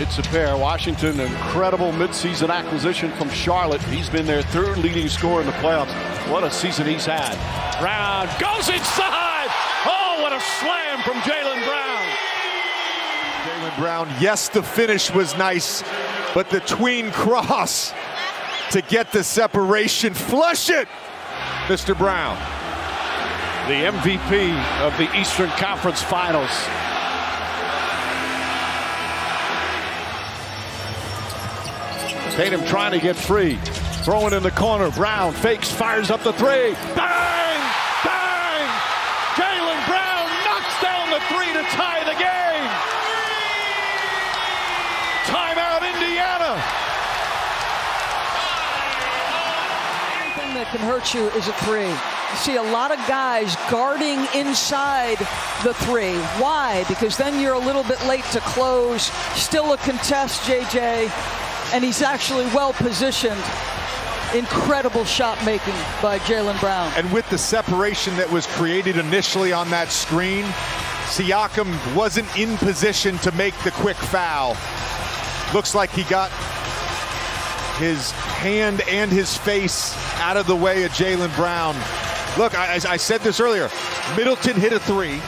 Hits a pair. Washington, incredible midseason acquisition from Charlotte. He's been their third leading scorer in the playoffs. What a season he's had. Brown goes inside. Oh, what a slam from Jaylen Brown. Jaylen Brown, yes, the finish was nice, but the tween cross to get the separation. Flush it, Mr. Brown. The MVP of the Eastern Conference Finals. Tatum trying to get free. Throwing in the corner. Brown fakes, fires up the three. Bang! Bang! Jaylen Brown knocks down the three to tie the game. Timeout, Indiana. Anything that can hurt you is a three. You see a lot of guys guarding inside the three. Why? Because then you're a little bit late to close. Still a contest, JJ. And he's actually well positioned. Incredible shot making by Jaylen Brown. And with the separation that was created initially on that screen, Siakam wasn't in position to make the quick foul. Looks like he got his hand and his face out of the way of Jaylen Brown. Look, I said this earlier. Middleton hit a three.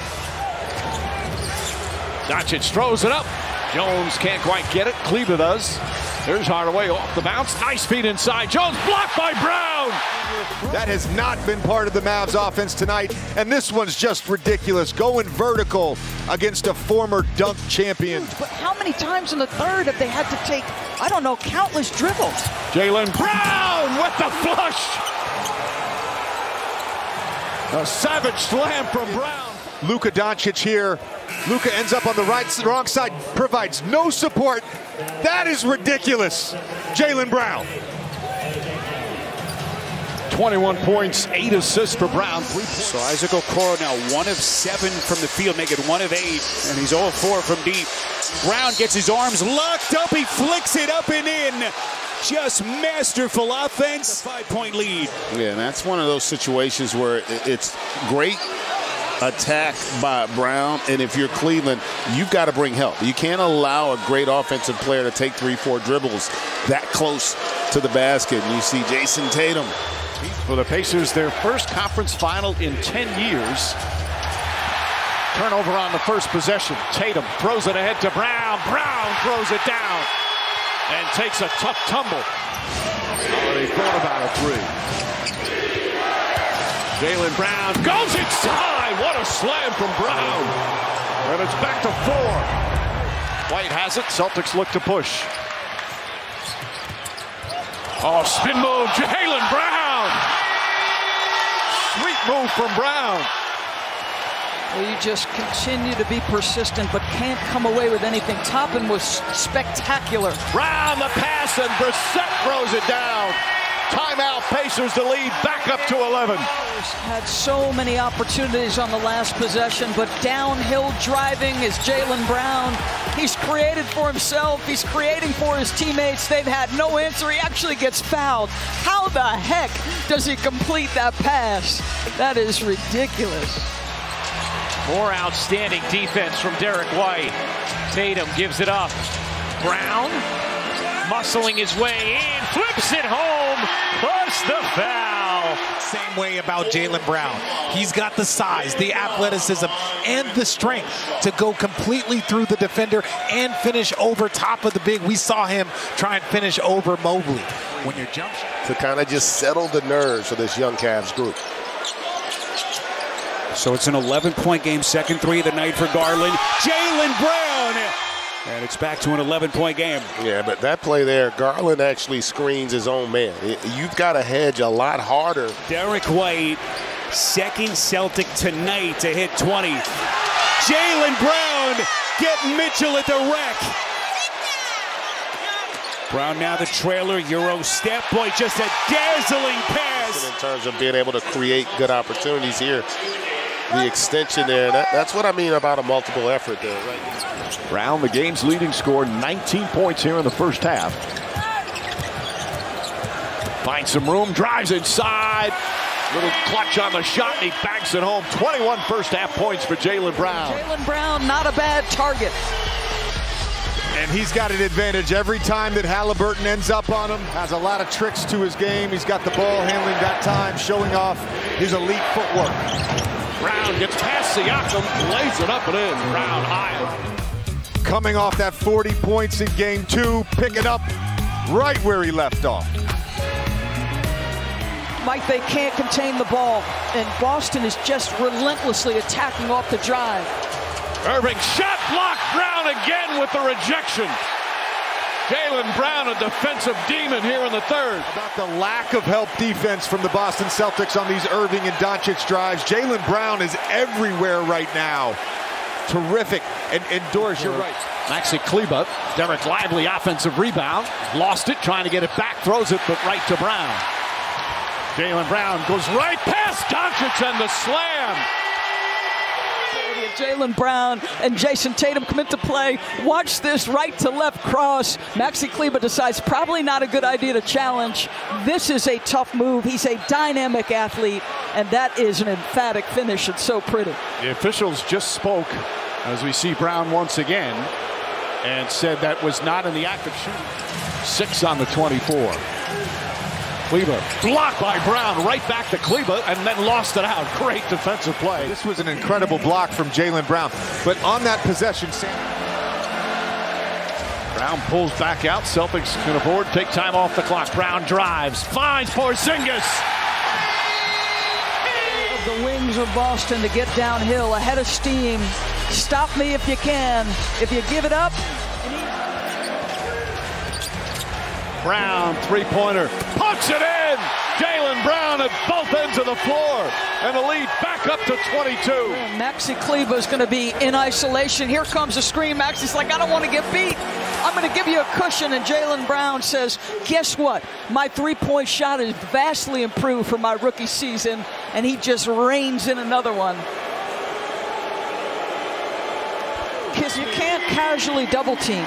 Doncic throws it up. Jones can't quite get it. Cleveland does. There's Hardaway off the bounce. Nice feed inside. Jones blocked by Brown. That has not been part of the Mavs offense tonight. And this one's just ridiculous. Going vertical against a former dunk champion. But how many times in the third have they had to take, I don't know, countless dribbles? Jaylen Brown with the flush. A savage slam from Brown. Luka Doncic here. Luka ends up on the wrong side, provides no support. That is ridiculous. Jaylen Brown. 21 points, 8 assists for Brown. So Isaac Okoro now 1 of 7 from the field, making 1 of 8, and he's 0 of 4 from deep. Brown gets his arms locked up. He flicks it up and in. Just masterful offense. 5-point lead. Yeah, and that's one of those situations where it's great attack by Brown, and if you're Cleveland, you've got to bring help. You can't allow a great offensive player to take 3-4 dribbles that close to the basket. And you see Jason Tatum. For the Pacers, their first conference final in 10 years. Turnover on the first possession. Tatum throws it ahead to Brown. Brown throws it down and takes a tough tumble. Already thought about a three. Jaylen Brown goes inside. What a slam from Brown. And it's back to 4. White has it. Celtics look to push. Oh, spin move. Jaylen Brown. Sweet move from Brown. Well, you just continue to be persistent, but can't come away with anything. Toppin was spectacular. Brown the pass, and Brissett throws it down. Timeout, Pacers to lead, back up to 11. Had so many opportunities on the last possession, but downhill driving is Jaylen Brown. He's created for himself. He's creating for his teammates. They've had no answer. He actually gets fouled. How the heck does he complete that pass? That is ridiculous. More outstanding defense from Derek White. Tatum gives it up. Brown muscling his way in, flips it home, plus the foul. Same way about Jaylen Brown. He's got the size, the athleticism, and the strength to go completely through the defender and finish over top of the big. We saw him try and finish over Mobley. When you're jump to kind of just settle the nerves of this young Cavs group. So it's an 11-point game, second three of the night for Garland. Jaylen Brown! And it's back to an 11-point game. Yeah, but that play there, Garland actually screens his own man. You've got to hedge a lot harder. Derek White, second Celtic tonight to hit 20. Jaylen Brown getting Mitchell at the wreck. Brown now the trailer, Euro step. Boy, just a dazzling pass. In terms of being able to create good opportunities here. The extension there, that's what I mean about a multiple effort there. Right? Brown, the game's leading scorer, 19 points here in the first half. Finds some room, drives inside. Little clutch on the shot, and he banks it home. 21 first half points for Jaylen Brown. Jaylen Brown, not a bad target. And he's got an advantage every time that Halliburton ends up on him. Has a lot of tricks to his game. He's got the ball handling that time, showing off his elite footwork. Brown gets past Siakam, lays it up and in. Brown high. Coming off that 40 points in game 2, picking up right where he left off. Mike, they can't contain the ball, and Boston is just relentlessly attacking off the drive. Irving shot block. Brown again with the rejection. Jaylen Brown, a defensive demon here in the third. About the lack of help defense from the Boston Celtics on these Irving and Doncic drives. Jaylen Brown is everywhere right now. Terrific. And Doris, you're right. Maxi Kleber, Derek Lively offensive rebound. Lost it, trying to get it back. Throws it, but right to Brown. Jaylen Brown goes right past Doncic and the slam. Jaylen Brown and Jason Tatum come into play. Watch this right to left cross. Maxi Kleber decides probably not a good idea to challenge. This is a tough move. He's a dynamic athlete, and that is an emphatic finish. It's so pretty. The officials just spoke as we see Brown once again and said that was not in the act of shooting. 6 on the 24. Kleber blocked by Brown, right back to Kleber, and then lost it out. Great defensive play. This was an incredible block from Jaylen Brown. But on that possession, Brown pulls back out. Celtics can afford to take time off the clock. Brown drives, finds Porzingis. The wings of Boston to get downhill, ahead of steam. Stop me if you can. If you give it up. Brown, three-pointer, puts it in! Jaylen Brown at both ends of the floor, and the lead back up to 22. Maxi Kleber is going to be in isolation. Here comes a screen. Maxi's like, I don't want to get beat. I'm going to give you a cushion, and Jaylen Brown says, guess what? My three-point shot is vastly improved from my rookie season, and he just reins in another one. Because you can't casually double-team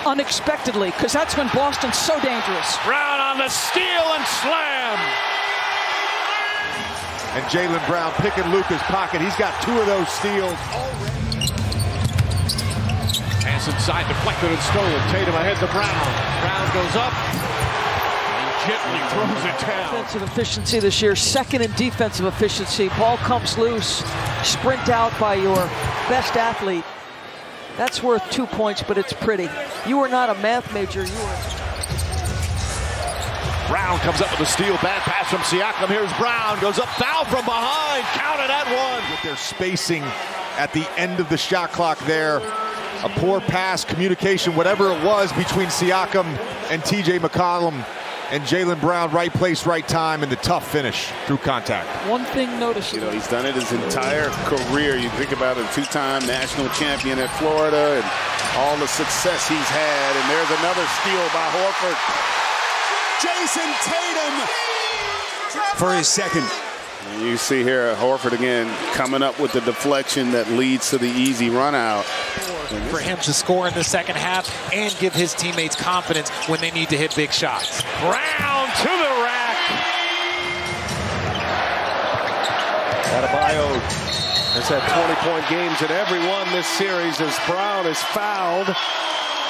unexpectedly, because that's when Boston's so dangerous. Brown on the steal and slam. And Jaylen Brown picking Luka's pocket. He's got 2 of those steals already. Pass inside, deflected and stolen. Tatum ahead to Brown. Brown goes up and gently throws it down. Defensive efficiency this year, second in defensive efficiency. Ball comes loose, sprint out by your best athlete. That's worth 2 points, but it's pretty. You are not a math major. You are. Brown comes up with a steal. Bad pass from Siakam. Here's Brown. Goes up, foul from behind. Counted at 1. With their spacing at the end of the shot clock there. A poor pass, communication, whatever it was between Siakam and TJ McCollum. And Jaylen Brown, right place, right time, and the tough finish through contact. One thing noticeable. You know, he's done it his entire career. You think about it, 2-time national champion at Florida and all the success he's had. And there's another steal by Horford. Jason Tatum for his second. And you see here Horford again coming up with the deflection that leads to the easy run out. For him to score in the second half and give his teammates confidence when they need to hit big shots. Brown to the rack. Adebayo has had 20-point games in every one this series as Brown is fouled.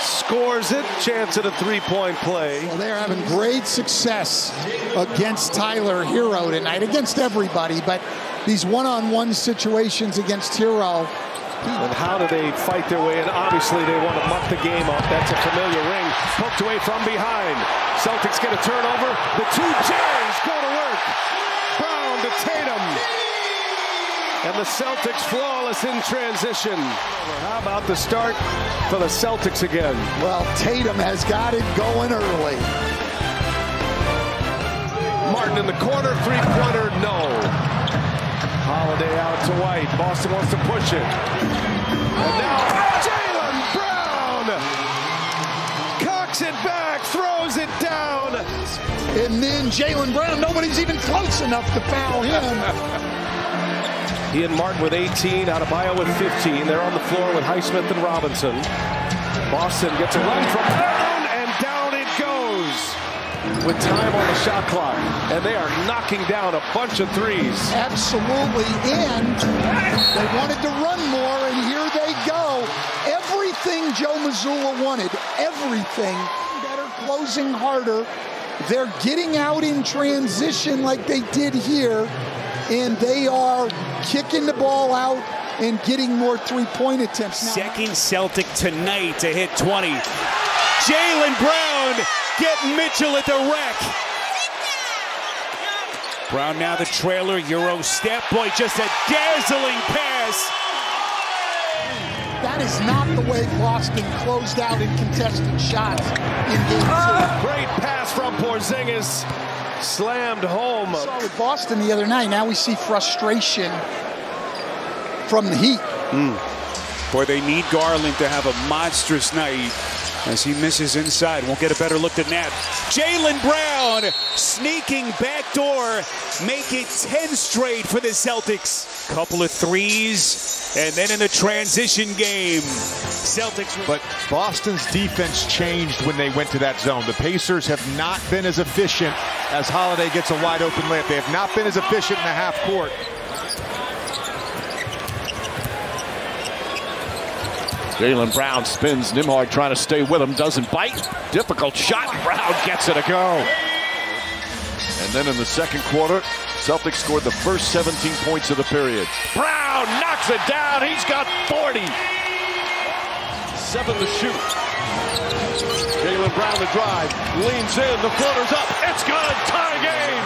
Scores it, chance at a three-point play. Well, they're having great success against Tyler Hero tonight, against everybody, but these one-on-one situations against Hero. And how do they fight their way in? Obviously, they want to muck the game up. That's a familiar ring. Poked away from behind. Celtics get a turnover. The 2 Jays go to work. Brown to Tatum. And the Celtics flawless in transition. How about the start for the Celtics again? Well, Tatum has got it going early. Martin in the corner, three-pointer, no. Holiday out to White. Boston wants to push it. And now Jaylen Brown cocks it back, throws it down. And then Jaylen Brown, nobody's even close enough to foul him. He and Martin with 18, Adebayo with 15. They're on the floor with Highsmith and Robinson. Boston gets a run from Brown, and down it goes with time on the shot clock. And they are knocking down a bunch of threes. Absolutely, and they wanted to run more, and here they go. Everything everything Joe Mazzulla wanted. Everything. Better, closing harder. They're getting out in transition like they did here, and they are kicking the ball out and getting more three-point attempts. Now, second Celtic tonight to hit 20. Jaylen Brown getting Mitchell at the rack. Brown now the trailer, Euro step. Boy, just a dazzling pass. that is not the way Boston closed out in contested shots in Game 2. Great pass from Porzingis. Slammed home. We saw with Boston the other night. Now we see frustration from the Heat. Boy, they need Garland to have a monstrous night as he misses inside. Won't get a better look than that. Jaylen Brown sneaking backdoor, make it 10 straight for the Celtics. Couple of threes, and then in the transition game, Celtics. But Boston's defense changed when they went to that zone. The Pacers have not been as efficient as Holiday gets a wide open layup. They have not been as efficient in the half court. Jaylen Brown spins. Nembhard trying to stay with him. Doesn't bite. Difficult shot. Brown gets it a go. And then in the second quarter, Celtics scored the first 17 points of the period. Brown knocks it down. He's got 40. 7 to shoot. Jaylen Brown to drive. Leans in. The floater's up. It's good. Tie game.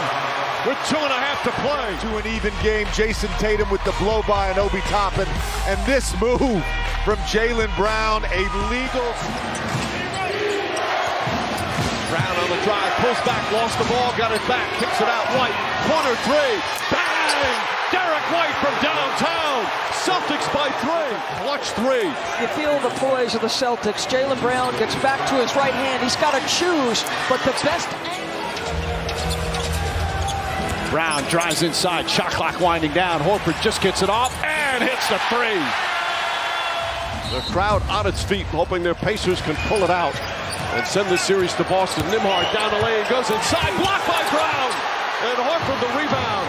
With 2.5 to play. To an even game. Jason Tatum with the blow by and Obi Toppin. And this move from Jaylen Brown, a legal. Brown on the drive, pulls back, lost the ball, got it back, kicks it out. White, corner three, bang! Derek White from downtown. Celtics by 3. Clutch 3. You feel the poise of the Celtics. Jaylen Brown gets back to his right hand. He's got to choose, but the best. Brown drives inside, shot clock winding down. Horford just gets it off and hits the 3. The crowd on its feet, hoping their Pacers can pull it out and send the series to Boston. Nembhard down the lane, goes inside, blocked by Brown, and Horford the rebound.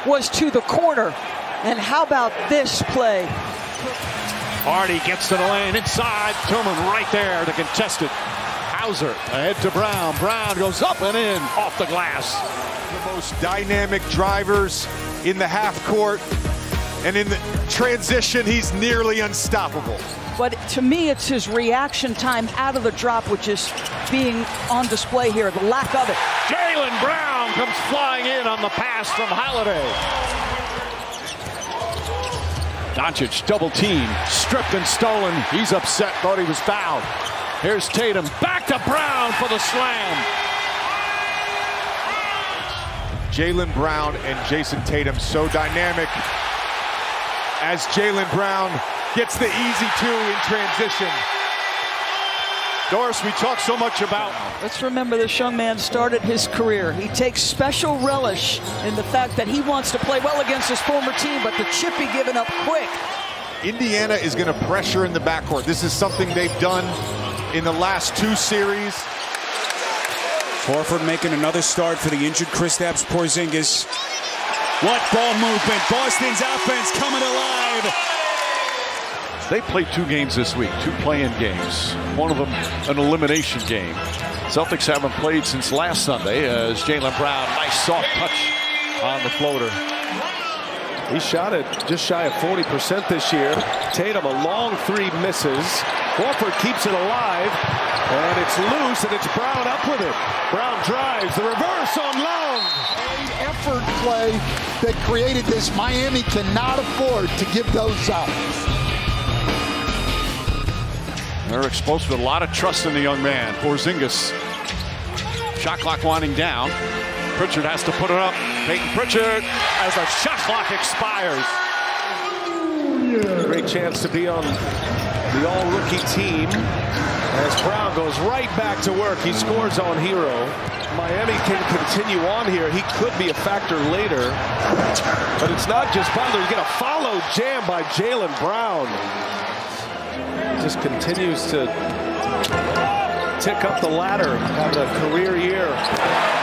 Was to the corner, and how about this play? Hardy gets to the lane, inside, Tillman right there to contest it. Hauser ahead to Brown. Brown goes up and in, off the glass. The most dynamic drivers in the half court. And in the transition, he's nearly unstoppable. But to me, it's his reaction time out of the drop, which is being on display here, the lack of it. Jaylen Brown comes flying in on the pass from Holiday. Doncic double team, stripped and stolen. He's upset, thought he was fouled. Here's Tatum, back to Brown for the slam. Jaylen Brown and Jason Tatum so dynamic. As Jaylen Brown gets the easy 2 in transition. Doris, we talk so much about. Let's remember this young man started his career. He takes special relish in the fact that he wants to play well against his former team, but the chip he given up quick. Indiana is going to pressure in the backcourt. This is something they've done in the last 2 series. Horford making another start for the injured Kristaps Porzingis. What ball movement. Boston's offense coming alive. They played 2 games this week, 2 play-in games. One of them an elimination game. Celtics haven't played since last Sunday as Jaylen Brown, nice soft touch on the floater. He shot it just shy of 40% this year. Tatum, a long 3 misses. Horford keeps it alive, and it's loose, and it's Brown up with it. Brown drives, the reverse on Long. Effort play that created this. Miami cannot afford to give those up. They're exposed with a lot of trust in the young man. Porzingis. Shot clock winding down. Pritchard has to put it up. Peyton Pritchard as the shot clock expires. Great chance to be on the all-rookie team as Brown goes right back to work. He scores on Hero. Miami can continue on here. He could be a factor later. But it's not just Butler. You get a follow jam by Jaylen Brown. Just continues to tick up the ladder, having a career year.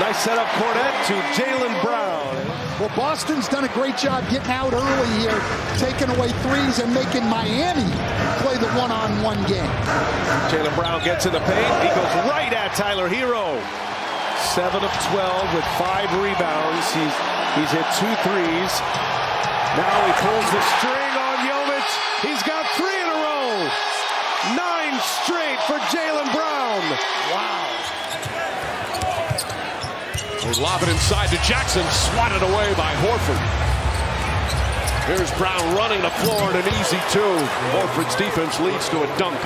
Nice setup, Cornet to Jaylen Brown. Well, Boston's done a great job getting out early here, taking away threes and making Miami play the one-on-one game. Jaylen Brown gets in the paint. He goes right at Tyler Hero. 7 of 12 with 5 rebounds. He's hit 2 threes. Now he pulls the string on Jovic. He's got 3 in a row. 9 straight for Jaylen Brown. Wow. They lob it inside to Jackson, swatted away by Horford. Here's Brown running the floor and an easy 2. Horford's defense leads to a dunk.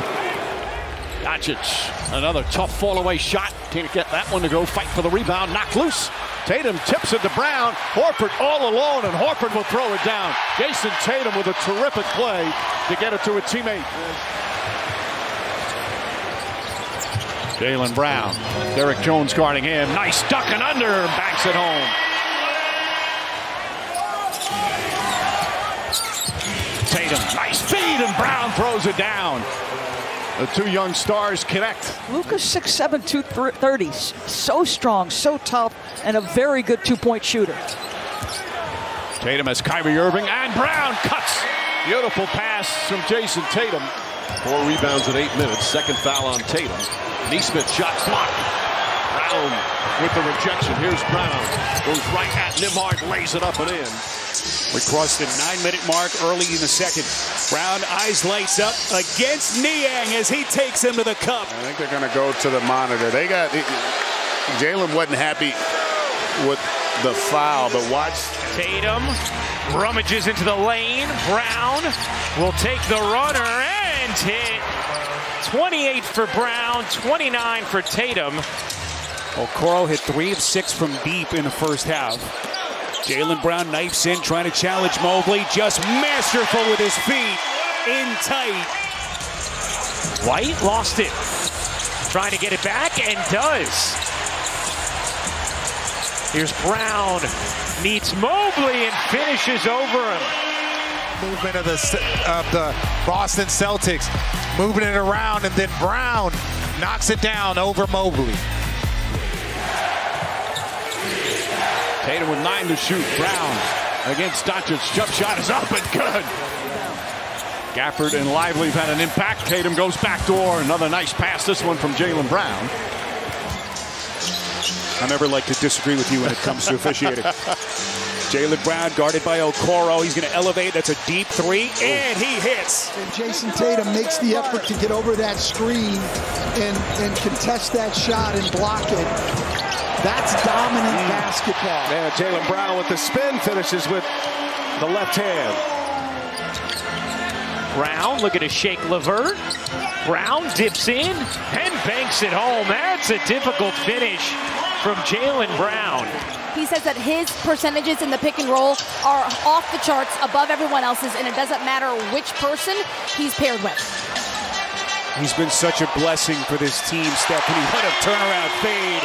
Doncic, another tough fall-away shot. Can't get that one to go. Fight for the rebound. Knocked loose. Tatum tips it to Brown. Horford all alone, and Horford will throw it down. Jason Tatum with a terrific play to get it to a teammate. Jaylen Brown. Derek Jones guarding him. Nice duck and under. Banks it home. Tatum, nice feed, and Brown throws it down. The 2 young stars connect. Luka's 6'7", 230. So strong, so tough, and a very good two-point shooter. Tatum has Kyrie Irving, and Brown cuts. Beautiful pass from Jason Tatum. 4 rebounds in 8 minutes. Second foul on Tatum. Neesmith shot blocked. Brown with the rejection. Here's Brown. Goes right at Nembhard, lays it up and in. We crossed the 9-minute mark early in the second. Brown, eyes lights up against Niang as he takes him to the cup. I think they're going to go to the monitor. Jaylen wasn't happy with the foul, but watch. Tatum rummages into the lane. Brown will take the runner and hit. 28 for Brown, 29 for Tatum. Okoro hit 3 of 6 from deep in the first half. Jaylen Brown knifes in, trying to challenge Mobley. Just masterful with his feet. In tight. White lost it. Trying to get it back, and does. Here's Brown. Meets Mobley and finishes over him. Movement of the Boston Celtics. Moving it around, and then Brown knocks it down over Mobley. Tatum with 9 to shoot. Brown against Doncic. Jump shot is up and good. Gafford and Lively have had an impact. Tatum goes backdoor. Another nice pass. This one from Jaylen Brown. I never like to disagree with you when it comes to officiating. Jaylen Brown guarded by Okoro. He's going to elevate. That's a deep 3, and he hits. And Jason Tatum makes the effort to get over that screen and contest that shot and block it. That's dominant basketball. And Jaylen Brown with the spin finishes with the left hand. Brown looking to shake Levert. Brown dips in and banks it home. That's a difficult finish from Jaylen Brown. He says that his percentages in the pick and roll are off the charts, above everyone else's, and it doesn't matter which person he's paired with. He's been such a blessing for this team, Stephanie. What a turnaround fade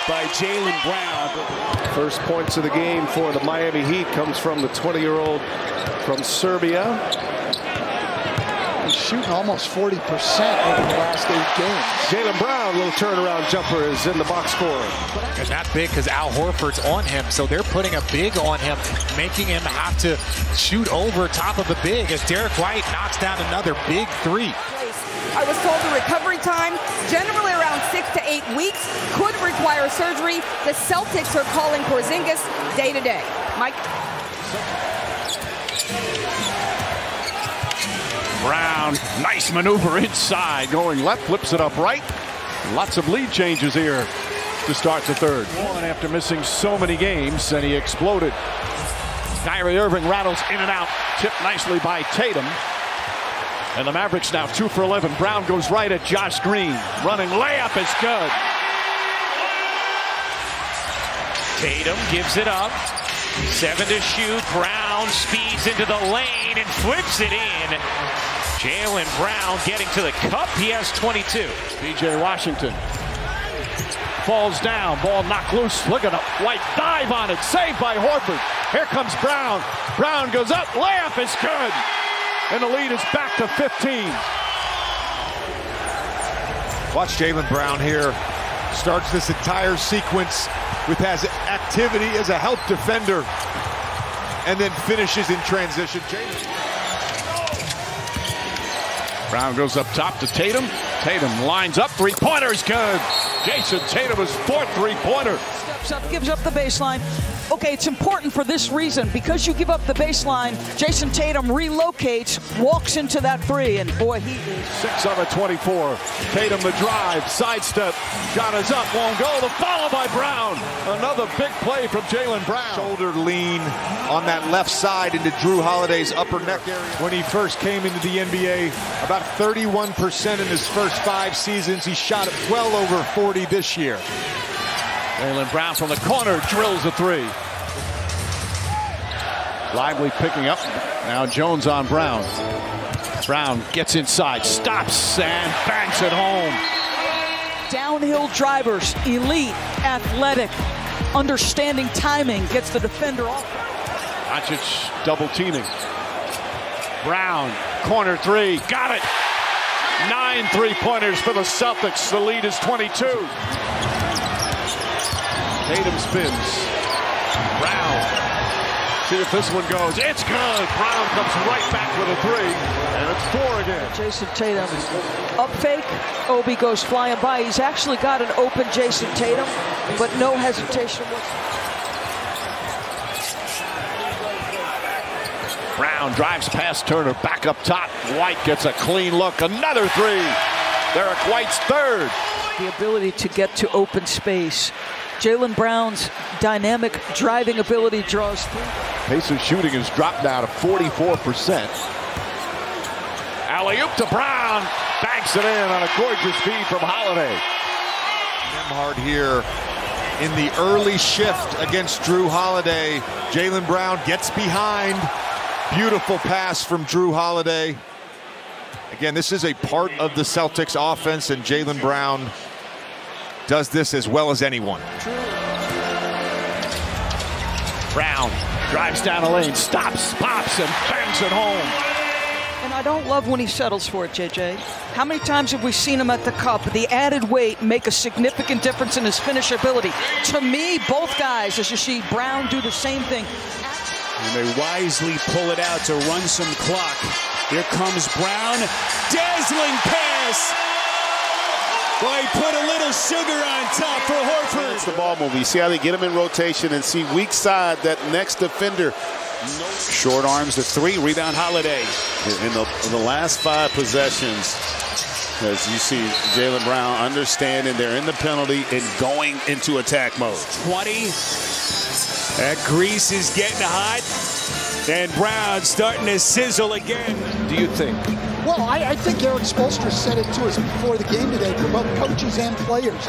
by Jaylen Brown. First points of the game for the Miami Heat comes from the 20-year-old from Serbia. He's shooting almost 40% over the last 8 games. Jaylen Brown, little turnaround jumper, is in the box score. And not big because Al Horford's on him, so they're putting a big on him, making him have to shoot over top of the big as Derek White knocks down another big 3. I was told the recovery time, generally around 6 to 8 weeks, could require surgery. The Celtics are calling Porzingis day to day. Mike? Brown, nice maneuver inside, going left, flips it up right. Lots of lead changes here to start the third. One after missing so many games, and he exploded. Kyrie Irving rattles in and out, tipped nicely by Tatum. And the Mavericks now 2 for 11. Brown goes right at Josh Green. Running layup is good. Tatum gives it up. 7 to shoot. Brown speeds into the lane and flips it in. Jaylen Brown getting to the cup. He has 22. P.J. Washington falls down. Ball knocked loose. Look at a White dive on it. Saved by Horford. Here comes Brown. Brown goes up. Layup is good. And the lead is back to 15. Watch Jaylen Brown here. Starts this entire sequence with his activity as a help defender and then finishes in transition. Brown goes up top to Tatum. Tatum lines up, three-pointer is good. Jason Tatum's fourth three-pointer. Steps up, gives up the baseline. Okay, it's important for this reason. Because you give up the baseline, Jason Tatum relocates, walks into that three, and boy, he is. 6 of 24. Tatum the drive, sidestep, shot is up, won't go. The follow by Brown. Another big play from Jaylen Brown. Shoulder lean on that left side into Drew Holiday's upper neck area. When he first came into the NBA, about 31% in his first 5 seasons. He shot it well over 40 this year. Jaylen Brown from the corner drills a three. Lively picking up. Now Jones on Brown. Brown gets inside, stops, and banks it home. Downhill drivers, elite, athletic, understanding timing, gets the defender off. Doncic double teaming. Brown, corner three, got it. 9 3-pointers for the Celtics. The lead is 22. Tatum spins. Brown. See if this one goes. It's good. Brown comes right back with a three. And it's 4 again. Jason Tatum. Up fake. Obi goes flying by. He's actually got an open Jason Tatum, but no hesitation whatsoever. Brown drives past Turner. Back up top. White gets a clean look. Another three. Derek White's third. The ability to get to open space. Jaylen Brown's dynamic driving ability draws through. Pacers shooting has dropped now to 44%. Alley-oop to Brown. Banks it in on a gorgeous feed from Holiday. Nembhard here in the early shift against Drew Holiday. Jaylen Brown gets behind. Beautiful pass from Drew Holiday. Again, this is a part of the Celtics offense, and Jaylen Brown does this as well as anyone. Brown drives down the lane, stops, pops, and bangs it home. And I don't love when he settles for it, JJ. How many times have we seen him at the cup? The added weight make a significant difference in his finish ability. To me, both guys, as you see Brown do the same thing. And they wisely pull it out to run some clock. Here comes Brown. Dazzling pass. Boy, he put a little sugar on top for Horford. It's the ball movie. You see how they get him in rotation and see weak side, that next defender. Short arms the three, rebound Holiday. In the last 5 possessions, as you see Jaylen Brown understanding they're in the penalty and going into attack mode. 20. That grease is getting hot. And Brown starting to sizzle again. Do you think? Well, I think Eric Spoelstra said it to us before the game today for both coaches and players.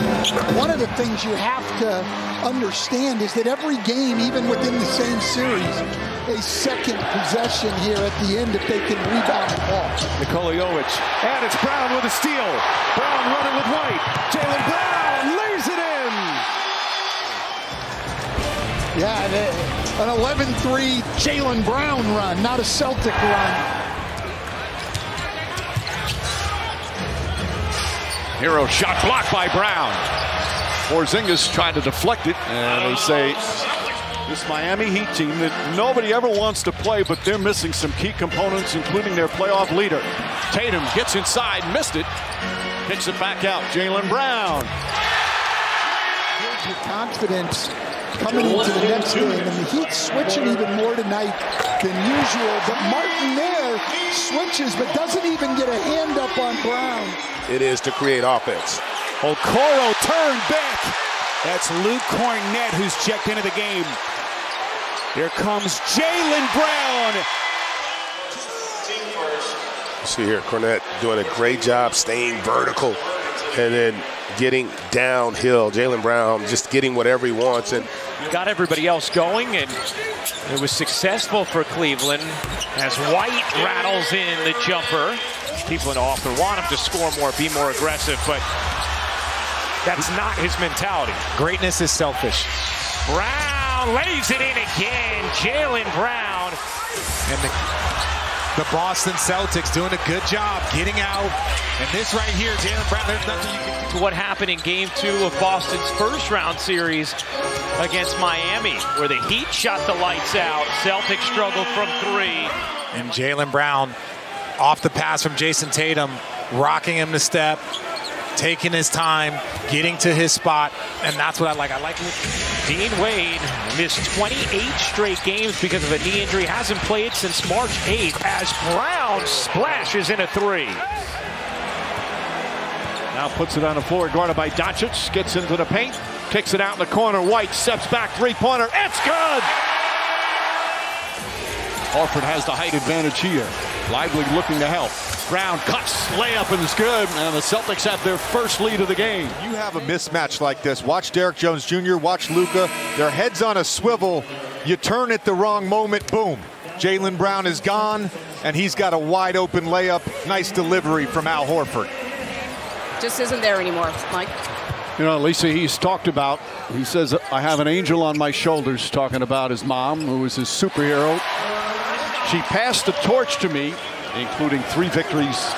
One of the things you have to understand is that every game, even within the same series, a second possession here at the end if they can rebound the ball. Nikola Jovic, and it's Brown with a steal. Brown running with White. Jaylen Brown lays it in. Yeah, an 11-3 Jaylen Brown run, not a Celtic run. Hero shot blocked by Brown. Porzingis tried to deflect it, and they say this Miami Heat team that nobody ever wants to play, but they're missing some key components, including their playoff leader. Tatum gets inside, missed it, kicks it back out. Jaylen Brown. Here's your confidence coming into the next game, and the Heat switching even more tonight than usual. But Martin there switches, but doesn't even get a hand up on Brown. It is to create offense. Okoro turned back. That's Luke Cornett who's checked into the game. Here comes Jaylen Brown. You see here, Cornett doing a great job staying vertical and then getting downhill. Jaylen Brown just getting whatever he wants. And got everybody else going, and it was successful for Cleveland as White rattles in the jumper. People in often want him to score more, be more aggressive, but that's not his mentality. Greatness is selfish. Brown lays it in again. Jaylen Brown. The Boston Celtics doing a good job getting out. And this right here, Jaylen Brown, there's nothing you can do. To what happened in Game 2 of Boston's first round series against Miami, where the Heat shot the lights out. Celtics struggled from 3. And Jaylen Brown off the pass from Jason Tatum, rocking him to step, taking his time, getting to his spot, and that's what I like. I like it. Dean Wade missed 28 straight games because of a knee injury. Hasn't played since March 8th as Brown splashes in a 3. Now puts it on the floor, guarded by Doncic, gets into the paint, kicks it out in the corner. White steps back, three-pointer. It's good! Horford has the height advantage here. Lively looking to help. Brown cuts, layup, and it's good. And the Celtics have their first lead of the game. You have a mismatch like this. Watch Derrick Jones Jr., watch Luka. Their heads on a swivel. You turn at the wrong moment, boom. Jaylen Brown is gone, and he's got a wide open layup. Nice delivery from Al Horford. Just isn't there anymore, Mike. You know, Lisa, he's talked about, he says, I have an angel on my shoulders, talking about his mom, who was his superhero. She passed the torch to me, including 3 victories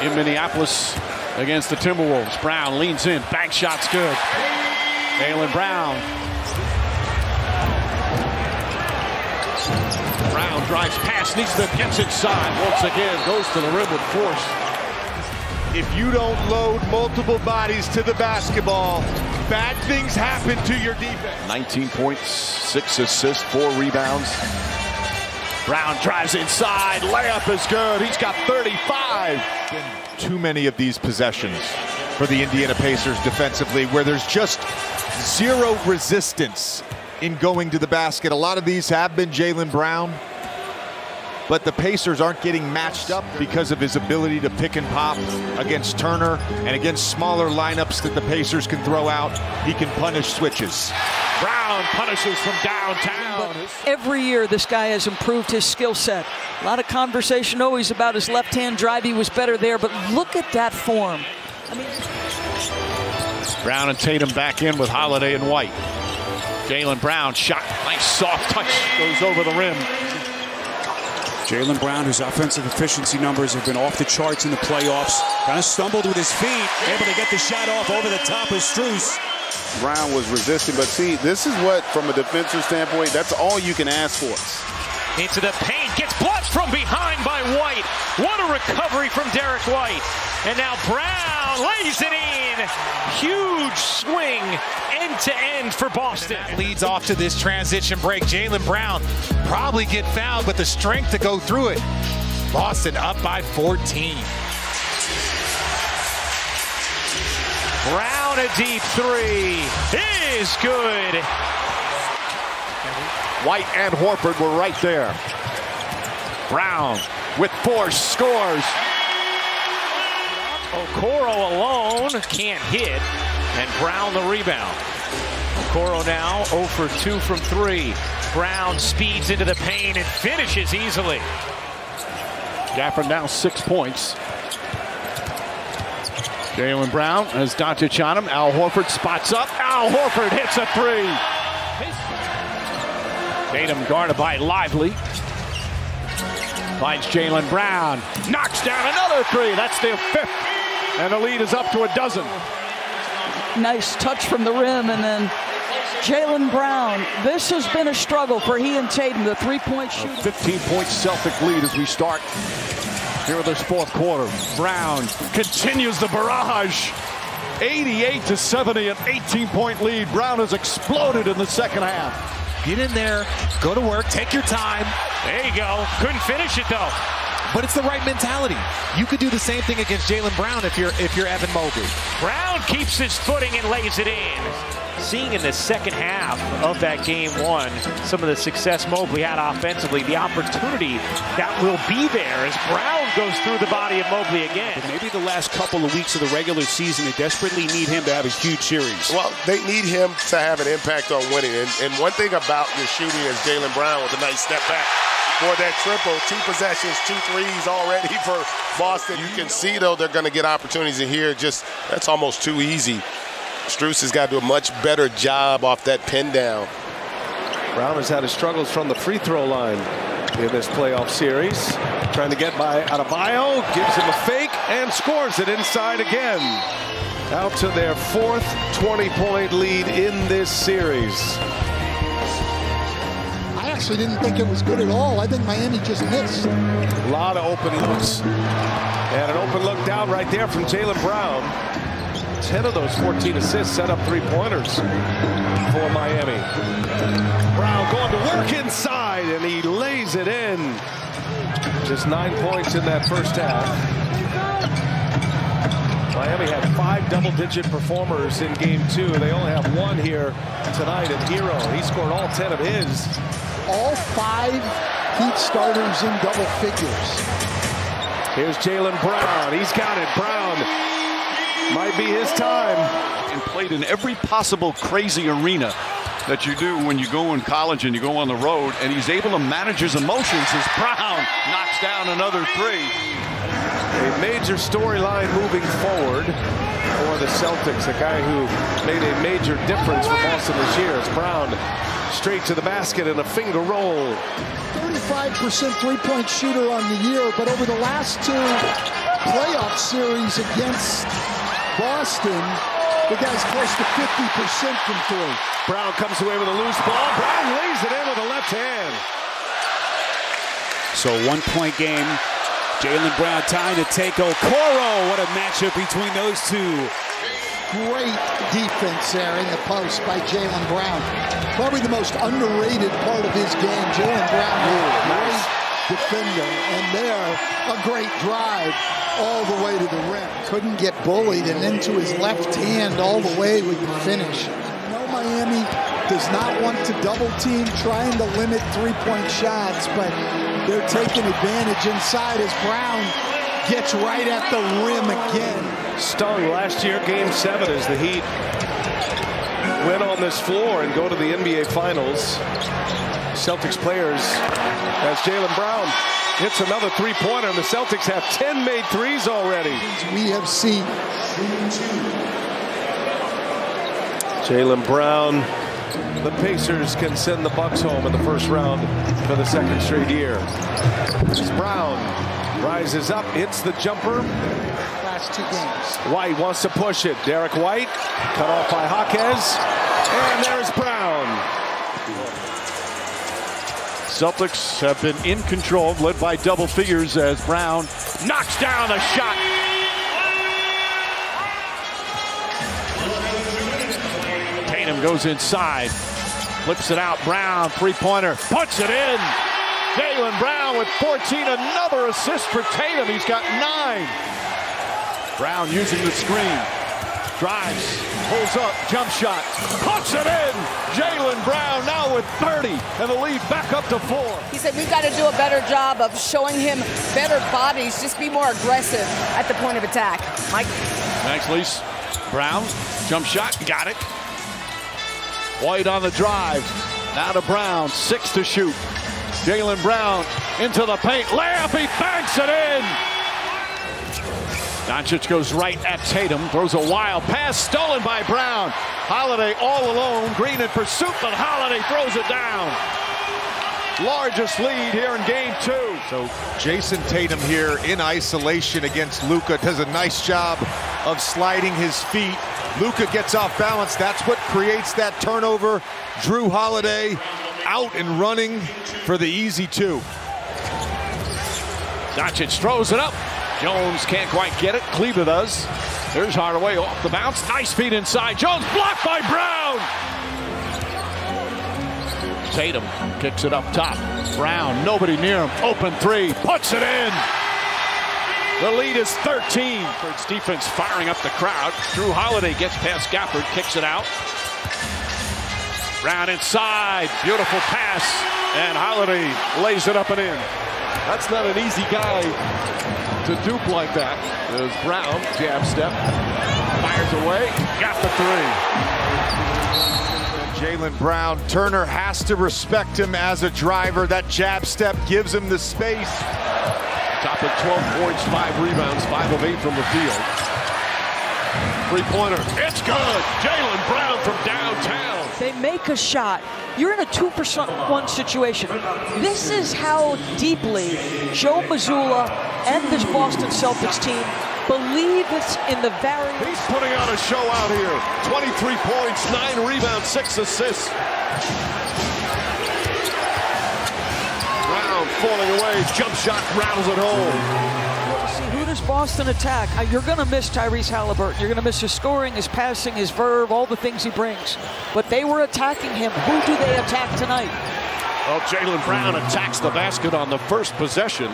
in Minneapolis against the Timberwolves. Brown leans in, bank shot's good. Jaylen Brown. Brown drives past, gets inside. Once again, goes to the rim with force. If you don't load multiple bodies to the basketball, bad things happen to your defense. 19 points, 6 assists, 4 rebounds. Brown drives inside, layup is good. He's got 35. Too many of these possessions for the Indiana Pacers defensively where there's just zero resistance in going to the basket. A lot of these have been Jaylen Brown, but the Pacers aren't getting matched up because of his ability to pick and pop against Turner and against smaller lineups that the Pacers can throw out. He can punish switches. Brown punishes from downtown. Every year, this guy has improved his skill set. A lot of conversation always about his left-hand drive. He was better there, but look at that form. I mean, Brown and Tatum back in with Holiday and White. Jaylen Brown shot, nice soft touch, goes over the rim. Jaylen Brown, whose offensive efficiency numbers have been off the charts in the playoffs, kind of stumbled with his feet, able to get the shot off over the top of Strus. Brown was resisting, but see, this is what, from a defensive standpoint, that's all you can ask for. Into the paint, gets blocked from behind by White. What a recovery from Derek White. And now Brown lays it in. Huge swing, end to end for Boston. Leads off to this transition break. Jaylen Brown probably get fouled, but the strength to go through it. Boston up by 14. Brown a deep 3 is good. White and Horford were right there. Brown with force scores. Okoro alone can't hit, and Brown the rebound. Okoro now 0 for 2 from 3. Brown speeds into the paint and finishes easily. Gafford now 6 points. Jaylen Brown has Doncic on him. Al Horford spots up. Al Horford hits a 3. Tatum guarded by Lively. Finds Jaylen Brown. Knocks down another 3. That's their 5th. And the lead is up to a dozen. nice touch from the rim, and then Jaylen Brown. This has been a struggle for he and Tatum, the three-point shooting. 15-point Celtic lead as we start here in this fourth quarter. Brown continues the barrage. 88-70, an 18-point lead. Brown has exploded in the second half. Get in there, go to work, take your time. There you go. Couldn't finish it though. But it's the right mentality. You could do the same thing against Jaylen Brown if you're Evan Mobley. Brown keeps his footing and lays it in. Seeing in the second half of that game one, some of the success Mobley had offensively, the opportunity that will be there as Brown goes through the body of Mobley again. But maybe the last couple of weeks of the regular season, they desperately need him to have a huge series. Well, they need him to have an impact on winning. And one thing about your shooting is Jaylen Brown with a nice step back for that triple. 2 possessions, 2 threes already for Boston. You can see, though, they're going to get opportunities in here. Just that's almost too easy. Strus has got to do a much better job off that pin down. Brown has had his struggles from the free throw line. in this playoff series. Trying to get by Adebayo, gives him a fake and scores it inside again. Out to their fourth 20-point lead in this series. I actually didn't think it was good at all. I think Miami just missed. A lot of open looks. And an open look down right there from Jaylen Brown. 10 of those 14 assists set up three-pointers for Miami. Brown going to work inside, and he lays it in. Just 9 points in that first half. Miami had 5 double-digit performers in game 2. They only have 1 here tonight at Hero. He scored all 10 of his. All 5 Heat starters in double figures. Here's Jaylen Brown. He's got it. Brown might be his time. And played in every possible crazy arena that you do when you go in college and you go on the road, and he's able to manage his emotions as Brown knocks down another 3. A major storyline moving forward for the Celtics. A guy who made a major difference for Boston this year. It's Brown straight to the basket and a finger roll. 35% three-point shooter on the year, but over the last 2 playoff series against Boston, the guy's close to 50% from 3. Brown comes away with a loose ball. Brown lays it in with the left hand. So 1-point game. Jaylen Brown time to take Okoro. What a matchup between those two. Great defense there in the post by Jaylen Brown. Probably the most underrated part of his game. Jaylen Brown, great defender, and there a great drive all the way to the rim. Couldn't get bullied, and into his left hand all the way with the finish. No, Miami does not want to double team, trying to limit three-point shots, but they're taking advantage inside as Brown gets right at the rim again. Stung last year, game 7, as the Heat went on this floor and go to the NBA Finals. Celtics players, as Jaylen Brown hits another three-pointer, and the Celtics have 10 made threes already. We have seen Jaylen Brown. The Pacers can send the Bucks home in the first round for the 2nd straight year. As Brown rises up, hits the jumper. Last 2 games. White wants to push it. Derek White cut off by Jaquez. And there's Brown. Celtics have been in control, led by double figures as Brown knocks down a shot. Tatum goes inside, flips it out. Brown, three-pointer, puts it in. Jaylen Brown with 14, another assist for Tatum. He's got 9. Brown using the screen, drives, pulls up, jump shot, puts it in. Jaylen Brown now with 30, and the lead back up to 4. He said we've got to do a better job of showing him better bodies, just be more aggressive at the point of attack. Mike? Max Lease, Brown, jump shot, got it. White on the drive, now to Brown, 6 to shoot. Jaylen Brown into the paint, layup, he banks it in. Doncic goes right at Tatum, throws a wild pass, stolen by Brown. Holiday all alone, Green in pursuit, but Holiday throws it down. Largest lead here in game 2. So Jason Tatum here in isolation against Luka does a nice job of sliding his feet. Luka gets off balance. That's what creates that turnover. Drew Holiday out and running for the easy 2. Doncic throws it up. Jones can't quite get it. Cleaver does. There's Hardaway off the bounce. Nice feed inside. Jones blocked by Brown. Tatum kicks it up top. Brown, nobody near him. Open 3, puts it in. The lead is 13. Bird's defense firing up the crowd. Drew Holiday gets past Gafford, kicks it out. Brown inside, beautiful pass, and Holiday lays it up and in. That's not an easy guy to dupe like that. There's Brown, jab step, fires away, got the 3. Jaylen Brown, Turner has to respect him as a driver. That jab step gives him the space. Top at 12 points, 5 rebounds, 5 of 8 from the field. Three-pointer, it's good. Jaylen Brown from downtown. They make a shot. You're in a 2-1 situation. This is how deeply Joe Mazzulla and this Boston Celtics team believe it's in the various. He's putting on a show out here. 23 points, 9 rebounds, 6 assists. Brown falling away, jump shot rattles it home. See, who does Boston attack? You're going to miss Tyrese Halliburton. You're going to miss his scoring, his passing, his verve, all the things he brings. But they were attacking him. Who do they attack tonight? Well, Jaylen Brown attacks the basket on the first possession.